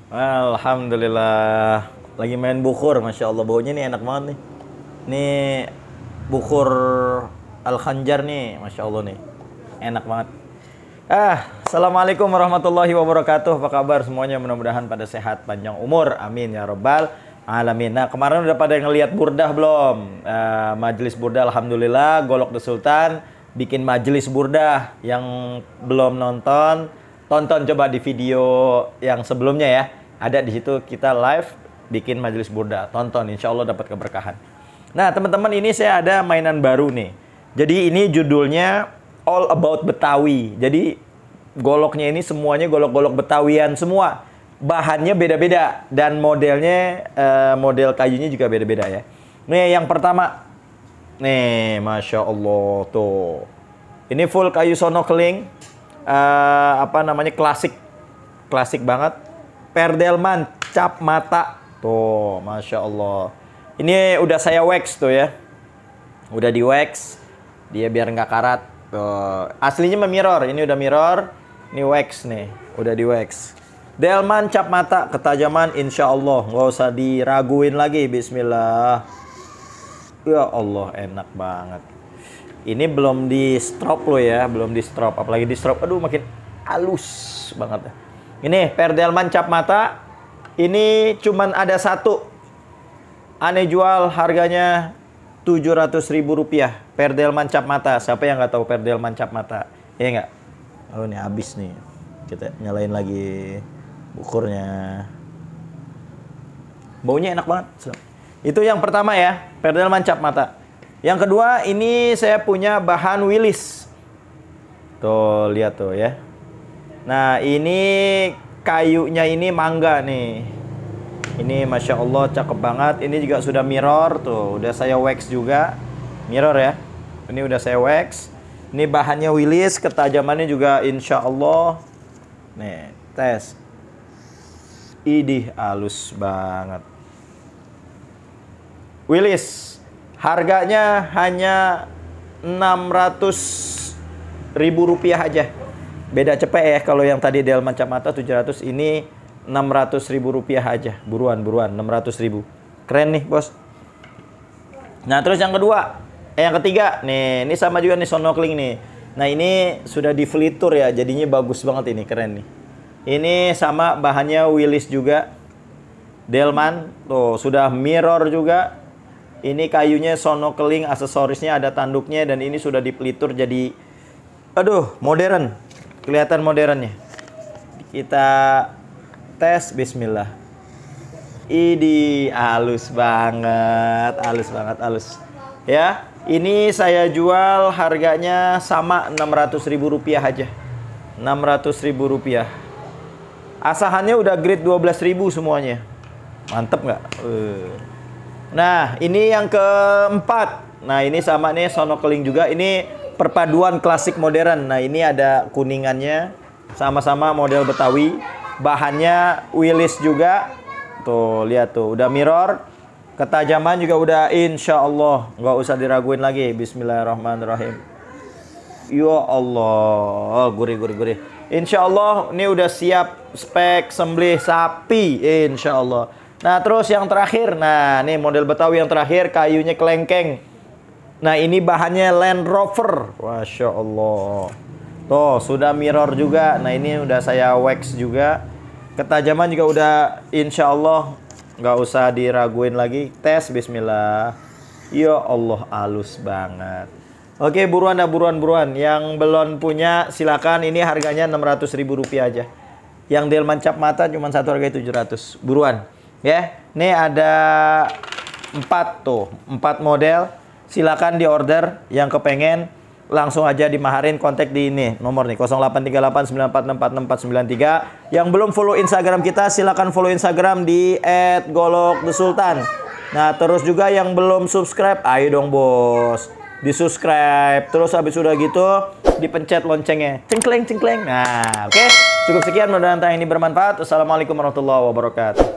Alhamdulillah. Lagi main bukur, Masya Allah. Baunya nih enak banget nih. Nih bukur Al-Khanjar nih, Masya Allah nih. Enak banget. Assalamualaikum warahmatullahi wabarakatuh. Apa kabar semuanya? Mudah-mudahan pada sehat, panjang umur. Amin ya rabbal alamin. Nah, kemarin udah pada ngelihat burdah belum? Majelis burdah, Alhamdulillah. Golok The Sultan bikin majelis burdah. Yang belum nonton, tonton coba di video yang sebelumnya ya. Ada di situ kita live bikin majelis burdah. Tonton, insya Allah dapat keberkahan. Nah, teman-teman, ini saya ada mainan baru nih. Jadi ini judulnya All About Betawi. Jadi goloknya ini semuanya golok-golok Betawian semua. Bahannya beda-beda dan modelnya model kayunya juga beda-beda ya. Nih yang pertama. Nih, Masya Allah tuh. Ini full kayu sono keling. Klasik. Klasik banget. Perdelman cap mata. Tuh, Masya Allah. Ini udah saya wax tuh ya. Udah di wax. Dia biar nggak karat. Tuh. Aslinya mirror. Ini udah mirror. Ini wax nih. Udah di wax. Delman cap mata. Ketajaman insya Allah. Nggak usah diraguin lagi. Bismillah. Ya Allah, enak banget. Ini belum di strop loh ya. Belum di strop. Apalagi di strop. Aduh, makin halus banget. Ini Perdelman cap mata. Ini cuman ada satu. Aneh jual harganya Rp700.000. Perdelman cap mata. Siapa yang nggak tahu Perdelman cap mata? Iya nggak? Oh, ini habis nih. Kita nyalain lagi bukurnya. Baunya enak banget. Itu yang pertama ya, Perdelman cap mata. Yang kedua, ini saya punya bahan Willis. Tuh, lihat tuh ya. Nah, ini kayunya ini mangga nih. Ini Masya Allah cakep banget. Ini juga sudah mirror tuh. Udah saya wax juga. Mirror ya. Ini udah saya wax. Ini bahannya Willis. Ketajamannya juga insya Allah. Nih, tes. Idih, halus banget. Willis. Harganya hanya Rp600.000 aja. Beda cepet ya. Kalau yang tadi Delman cap mata 700, ini Rp600.000 aja. Buruan 600.000. Keren nih bos. Nah terus yang kedua, yang ketiga nih, ini sama juga nih sonokling nih. Nah ini sudah di flitur ya, jadinya bagus banget ini, keren nih. Ini sama bahannya Willis juga, Delman tuh sudah mirror juga. Ini kayunya sonokling, aksesorisnya ada tanduknya, dan ini sudah di flitur jadi, aduh, modern. Kelihatan modernnya. Kita tes, bismillah. Ini halus banget, halus. Ya, ini saya jual harganya sama Rp600.000 aja. Rp600.000. Asahannya udah grade 12.000 semuanya. Mantep nggak? Nah, ini yang keempat. Nah, ini sama nih sonokling juga. Ini perpaduan klasik modern. Nah, ini ada kuningannya. Sama-sama model Betawi. Bahannya Willis juga. Tuh, lihat tuh. Udah mirror. Ketajaman juga udah insya Allah. Nggak usah diraguin lagi. Bismillahirrahmanirrahim. Ya Allah. Gurih. Insya Allah ini udah siap spek sembelih sapi. Insya Allah. Nah, terus yang terakhir. Nah, ini model Betawi yang terakhir. Kayunya kelengkeng. Nah, ini bahannya Land Rover. Masya Allah. Tuh, sudah mirror juga. Nah, ini udah saya wax juga. Ketajaman juga udah insya Allah. Nggak usah diraguin lagi. Tes, bismillah. Ya Allah, halus banget. Oke, buruan. Yang belum punya, silakan. Ini harganya Rp600.000 aja. Yang Delman cap mata cuma satu harga 700. Buruan. Ya, ini ada 4 model. Silakan di order yang kepengen, langsung aja dimaharin, kontak di ini nomor nih 083894646493. Yang belum follow Instagram kita, silakan follow Instagram di @golokthesultan. Nah, terus juga yang belum subscribe, ayo dong bos, di subscribe. Terus habis sudah gitu dipencet loncengnya, cengkleng. Nah, oke. Cukup sekian, mudah-mudahan ini bermanfaat. Wassalamualaikum warahmatullahi wabarakatuh.